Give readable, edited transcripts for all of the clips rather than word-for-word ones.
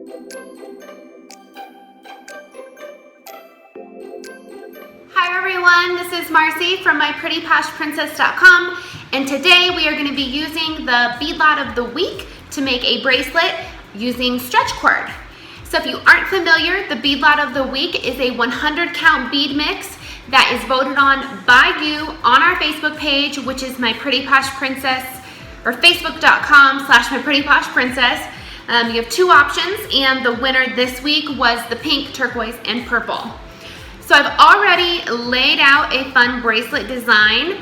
Hi everyone, this is Marcy from myprettyposhprincess.com, and today we are going to be using the Bead Lot of the Week to make a bracelet using stretch cord. So if you aren't familiar, the Bead Lot of the Week is a 100 count bead mix that is voted on by you on our Facebook page, which is My Pretty Posh Princess, or facebook.com/myprettyposhprincess. You have two options, and the winner this week was the pink, turquoise, and purple. So I've already laid out a fun bracelet design.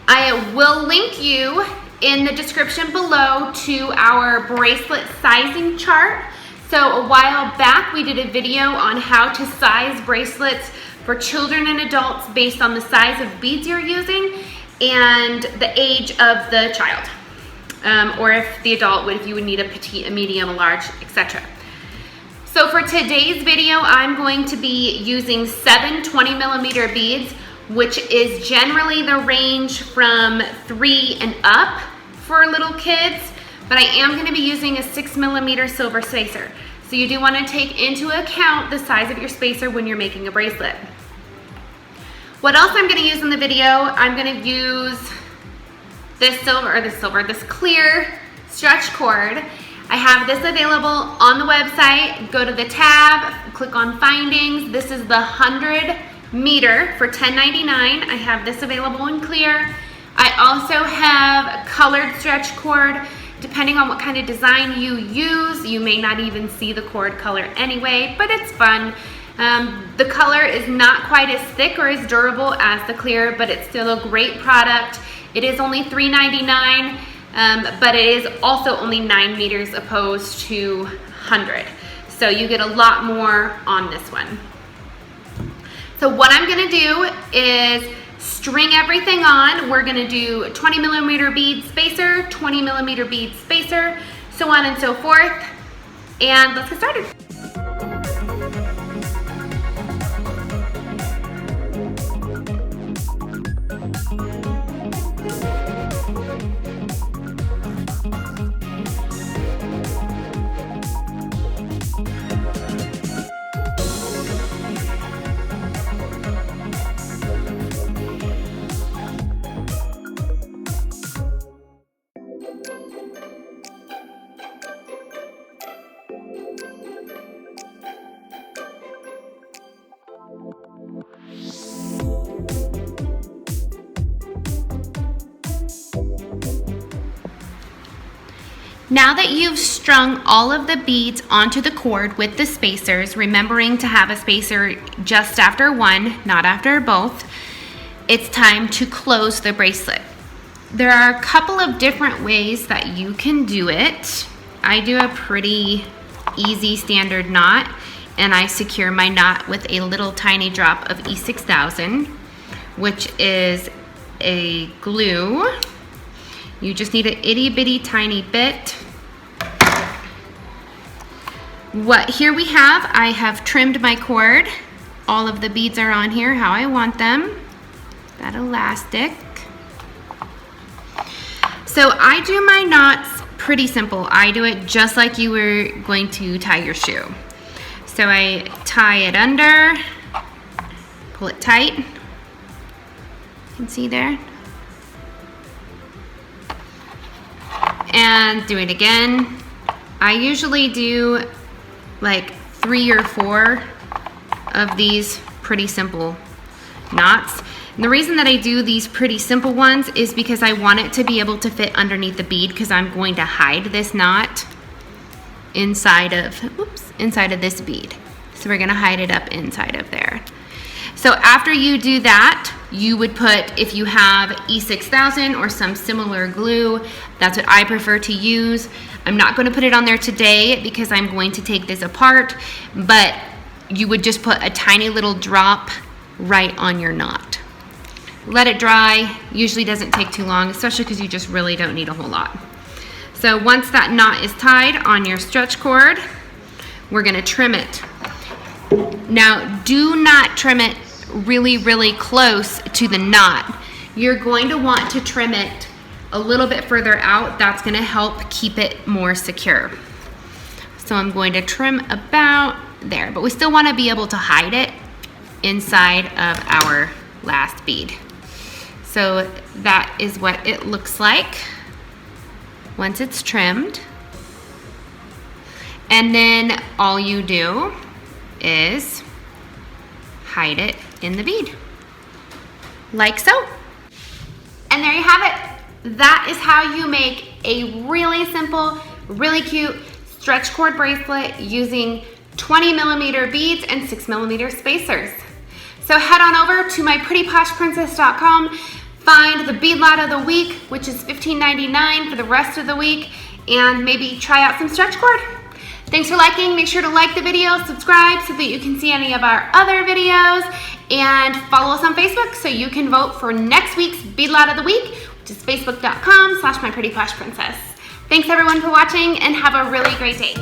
I will link you in the description below to our bracelet sizing chart. So a while back we did a video on how to size bracelets for children and adults based on the size of beads you're using and the age of the child. Or if the adult would, if you would need a petite, a medium, a large, etc. So for today's video, I'm going to be using 7 20mm beads, which is generally the range from 3 and up for little kids, but I am going to be using a 6mm silver spacer. So you do want to take into account the size of your spacer when you're making a bracelet. What else I'm going to use in the video, I'm going to use this clear stretch cord. I have this available on the website. Go to the tab, click on findings. This is the 100 meter for $10.99. I have this available in clear. I also have colored stretch cord. Depending on what kind of design you use, you may not even see the cord color anyway, but it's fun. The color is not quite as thick or as durable as the clear, but it's still a great product. It is only $3.99. But it is also only 9 meters opposed to 100. So you get a lot more on this one. So what I'm gonna do is string everything on. We're gonna do 20mm bead spacer, 20mm bead spacer, so on and so forth. And let's get started. Now that you've strung all of the beads onto the cord with the spacers, remembering to have a spacer just after one, not after both, it's time to close the bracelet. There are a couple of different ways that you can do it. I do a pretty easy standard knot, and I secure my knot with a little tiny drop of E6000, which is a glue. You just need an itty bitty tiny bit. Here we have, I have trimmed my cord. All of the beads are on here how I want them. That elastic. So I do my knots pretty simple. I do it just like you were going to tie your shoe. So I tie it under, pull it tight. You can see there. And do it again. I usually do like 3 or 4 of these pretty simple knots. And the reason that I do these pretty simple ones is because I want it to be able to fit underneath the bead, because I'm going to hide this knot inside of this bead. So we're gonna hide it up inside of there. So after you do that, you would put, if you have E6000 or some similar glue, that's what I prefer to use. I'm not going to put it on there today because I'm going to take this apart, but you would just put a tiny little drop right on your knot. Let it dry. Usually doesn't take too long, especially because you just really don't need a whole lot. So once that knot is tied on your stretch cord, we're going to trim it. Now, do not trim it really, really close to the knot. You're going to want to trim it a little bit further out. That's going to help keep it more secure. So I'm going to trim about there, but we still want to be able to hide it inside of our last bead. So that is what it looks like once it's trimmed. And then all you do is hide it in the bead, like so. And there you have it. That is how you make a really simple, really cute stretch cord bracelet using 20mm beads and 6mm spacers. So head on over to myprettyposhprincess.com, find the bead lot of the week, which is $15.99 for the rest of the week, and maybe try out some stretch cord. Thanks for liking. Make sure to like the video, subscribe so that you can see any of our other videos, and follow us on Facebook so you can vote for next week's bead lot of the week, which is facebook.com/myprettyposhprincess. Thanks everyone for watching, and have a really great day.